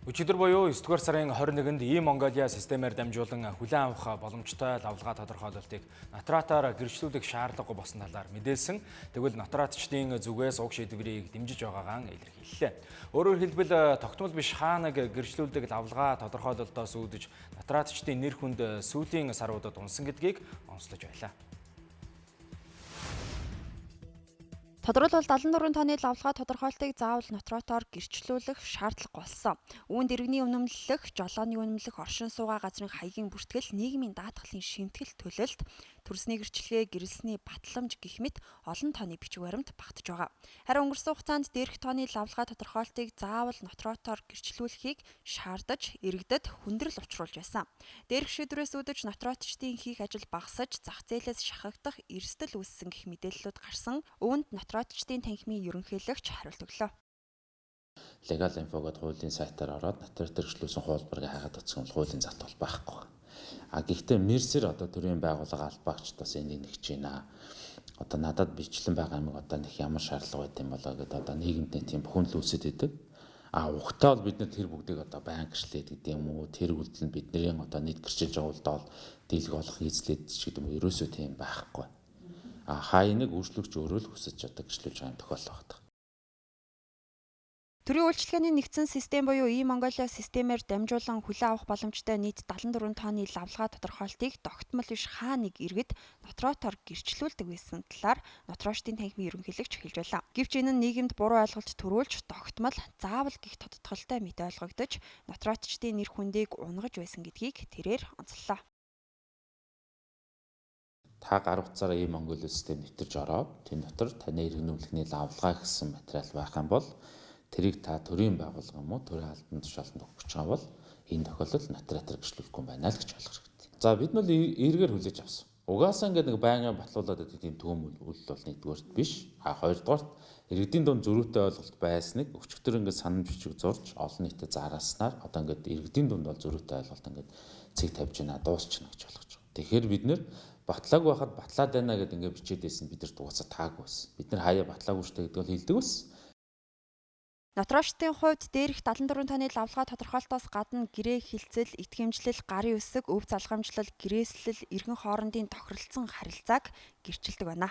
Өчигдөр буюу 9-р сарын 21-нд E-Mongolia системээр дамжуулан хүлээн авах боломжтой лавлгаа тодорхойлолтыг нотариатаар гэрчлүүлэх шаардлагагүй болсон талаар мэдээлсэн. Тэгвэл нотариатчдын зүгээс уг шийдвэрийг дэмжиж байгаагаа илэрхийллээ. Өөрөөр хэлбэл тогтмол биш хаанаг гэрчлүүлдэг лавлгаа тодорхойлолтоос үүдэж нотариатчдын нэр хүнд сүүлийн саруудад унсан гэдгийг онцлож байлаа. Тодорхойлбол 74 тонны лавлгаа тодорхойлтыг заавал нотариатаар гэрчлүүлэх шаардлага болсон. Үүнд иргэний үнэмлэх, жолооны үнэмлэх, оршин суугаа газрын хаягийн бүртгэл, нийгмийн даатгалын шимтгэл төлөлт, төрсний гэрчлэгээ, гэрэлсний батламж гэх мэт олон тооны бичиг баримт багтаж байгаа. Харин өнгөрсөн хугацаанд дээрх тооны лавлгаа тодорхойлтыг заавал нотариатаар гэрчлүүлэхийг шаардаж, иргэдэд хүндрэл учруулж байсан. Дээрх шийдвэрээс үүдэж нотариатчдын хийх ажил багасж, зах зээлээс шахагдах эрсдэл үүссэн гэх мэдээллүүд гарсан. Үүнд нотариатчдын танхимын ерөнхийлөгч хариулт өглөө. Legal info гэдэг хуулийн сайтаар ороод нотариат хэрэгжлүүлсэн хуулбарыг хайгаад утсан бол хуулийн зат бол байхгүй. Гэхдээ мэрсэр одоо төрийн байгууллага албаагчд бас энийг нэгж байна. Одоо надад бичлэн байгаа юм одоо нэг ямар шаардлага байт юм болоо гэдэг одоо нийгэмд тийм бүхэнл үүсэт идэг. Угтаа бол бид нар тэр бүгдийг одоо банк гэрчлээд гэдэг юм уу тэр үйлдэл нь бидний одоо нийт гэрчилж байгаа улдаа дийлэг олох эзлээд ч гэдэг юм ерөөсөө тийм байхгүй. Хаяныг үйлчлэгч өөрөө л хүсэж одоо гэрчлүүлж байгаа юм тохиолдол байна. Төрийн үйлчилгээний нэгдсэн систем буюу E-Mongolia системээр дамжуулан хүлээн авах боломжтой нийт 74 тонны лавлгаа тодорхойлтыг тогтмол биш хааныг иргэд нотариатаар гэрчлүүлдэг байсан талаар нотариатчдын танхимын ерөнхийлөгч хэлж байлаа. Гэвч энэ нь нийгэмд буруу ойлголт төрүүлж тогтмол заавал гих тодтголтой мэт ойлгогдож нотариатчдын нэр хүндийг унгаж байсан гэдгийг тэрээр онцллоо. Та гар утсаараа E-Mongolia систем нэвтэрж ороод тэн дотор таны иргэн өмнөхний лавлгаа гэсэн материал байх юм бол тэрийг та төрийн байгууллага юм уу төрийн албан тушаалд өгөх гэж байгаа бол энэ тохиолдолд нотариатаар гэрчлүүлэхгүй юм байна л гэж ойлгох хэрэгтэй. За бид нь эргээр хүлээж авсан. Угаасаа ингээд нэг байнгын батлуулаад байдаг тийм төм үйл бол нэгдүгээрт биш. Хоёрдугаарт иргэдийн дунд зөрүүтэй ойлголт байсныг өчигдөр ингээд санамж бичиг зурж олон нийтэд заараснаар одоо ингээд иргэдийн дунд бол зөрүүтэй ойлголт ингээд цэг тавьж байна, дуусчихна гэж ойлгож байгаа. Тэгэхээр бид нэр батлааг байхад батлаад байна гэдээ ингээд бичээд байсан бидэрт угаасаа таагүй байсан. Бид нар хаяа батлаагүй штэ гэдэг бол хэлдэг байсан. Нотариатчдын хувьд дээрх 74 тонны лавлгаа тодорхойлтоос гадна гэрээ хилцэл, итгэмжлэл, гарын үсэг, өв залгамжлал, гэрээслэл, иргэн хоорондын тохиролцсон харилцааг гэрчилдэг байна.